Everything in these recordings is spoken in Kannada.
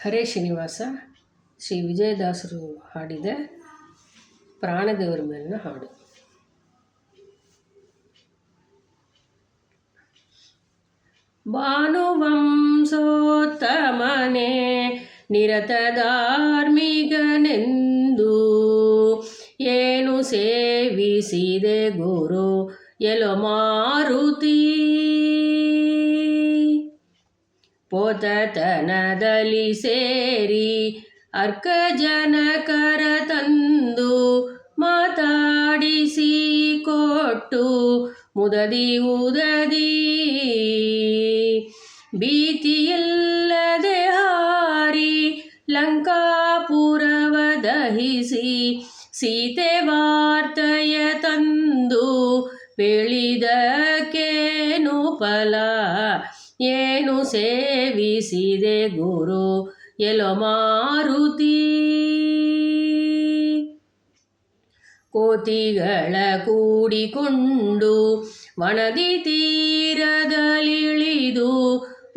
ಹರೇ ಶ್ರೀನಿವಾಸ ಶ್ರೀ ವಿಜಯದಾಸರು ಹಾಡಿದ ಪ್ರಾಣದೇವರ ಮೇಲಿನ ಹಾಡು. ಭಾನುವಂಶೋತ್ತಮನೆ ನಿರತ ಧಾರ್ಮಿಕನೆಂದು ಏನು ಸೇವಿಸಿದೆ ಗುರು ಎಲೋ ಮಾರುತಿ. ಪೋತತನದಲ್ಲಿ ಸೇರಿ ಅರ್ಕ ಜನಕರ ತಂದು ಮಾತಾಡಿಸಿ ಕೊಟ್ಟು ಮುದದಿ ಉದದಿ ಭೀತಿಯಿಲ್ಲದೆ ಹಾರಿ ಲಂಕಾಪುರವ ದಹಿಸಿ ಸೀತೆ ವಾರ್ತೆಯ ತಂದು ಬೆಳಿದಕ್ಕೇನು ಫಲ ಏನು ಸೇವಿಸಿದೆ ಗುರು ಎಲೋ ಮಾರುತಿ. ಕೋತಿಗಳ ಕೂಡಿಕೊಂಡು ವನದಿ ತೀರದಲ್ಲಿಳಿದು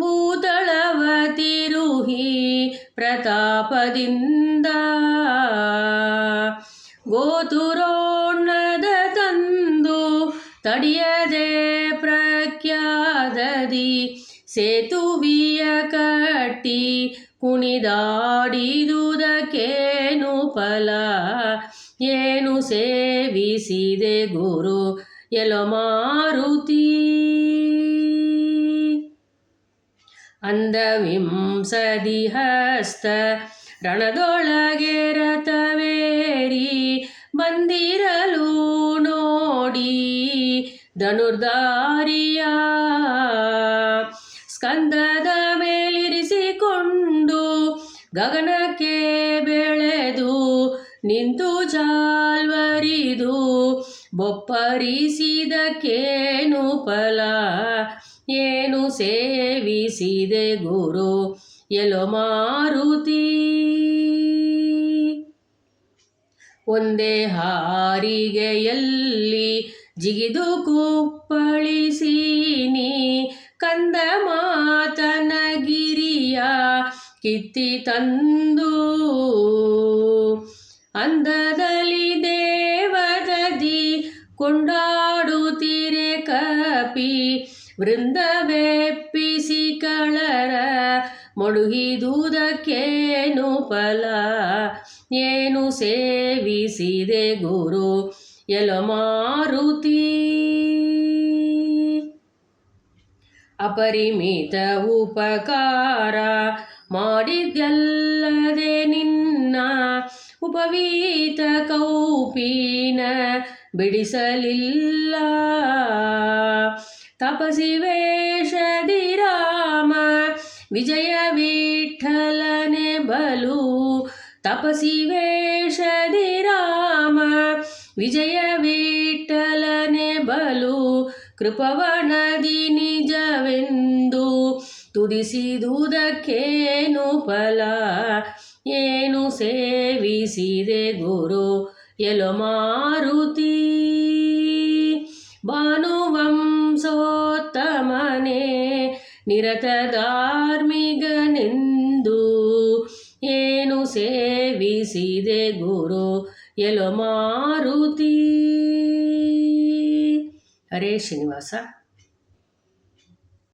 ಭೂತಳವ ತಿರುಹಿ ಪ್ರತಾಪದಿಂದ ಗೋತುರೋಣ್ಣದ ತಂದು ತಡಿಯದೆ ಪ್ರಖ್ಯಾದದಿ ಸೇತುವಿಯ ಕಟ್ಟಿ ಕುಣಿದಾಡಿದುದಕ್ಕೇನು ಫಲ ಏನು ಸೇವಿಸಿದೆ ಗುರು ಎಲೋ ಮಾರುತಿ. ಅಂದವಿಂಸದಿ ಹಸ್ತ ರಣದೊಳಗೆ ರಥವೇರಿ ಬಂದಿರಲು ನೋಡಿ ಧನುರ್ಧಾರಿಯ ಸ್ಕಂದದ ಮೇಲಿರಿಸಿಕೊಂಡು ಗಗನಕ್ಕೆ ಬೆಳೆದು ನಿಂತು ಜಾಲ್ವರಿದು ಬೊಪ್ಪರಿಸಿದಕ್ಕೇನು ಫಲ ಏನು ಸೇವಿಸಿದೆ ಗುರು ಎಲೋ ಮಾರುತಿ. ಒಂದೇ ಹಾರಿಗೆಯಲ್ಲಿ ಜಿಗಿದು ಕುಪ್ಪಳಿಸಿನಿ ಕಂದ ಮಾತನ ಗಿರಿಯ ಕಿತ್ತಿ ತಂದು ಅಂದದಲ್ಲಿ ದೇವದದಿ ಕೊಂಡಾಡುತ್ತಿರೆ ಕಪಿ ವೃಂದವೆಪ್ಪಿಸಿ ಕಳರ ಮೊಳುಗಿದುದಕ್ಕೇನು ಫಲ ಏನು ಸೇವಿಸಿದೆ ಗುರು ಎಲೋ ಮಾರುತಿ. ಅಪರಿಮಿತ ಉಪಕಾರ ಮಾಡಿದ್ಯಲ್ಲದೆ ನಿನ್ನ ಉಪವೀತ ಕೌಪೀನ ಬಿಡಿಸಲಿಲ್ಲ. ತಪಸಿ ವೇಷದಿ ರಾಮ ವಿಜಯ ವಿಠಲನೆ ಬಲು ತಪಸಿ ವೇಷದಿ ರಾಮ ವಿಜಯ ವಿಠಲನೆ ಬಲು ಕೃಪವನದಿ ನಿಜವೆಂದು ತುದಿಸಿದುದಕ್ಕೇನು ಫಲ ಏನು ಸೇವಿಸಿದೆ ಗುರು ಎಲೋ ಮಾರುತಿ. ಭಾನುವಂಶೋತ್ತಮನೆ ನಿರತ ಧಾರ್ಮಿಕನೆಂದು ಏನು ಸೇವಿಸಿದೆ ಗುರು ಎಲೋ ಮಾರುತಿ. ಹರೇ ಶ್ರೀನಿವಾಸ.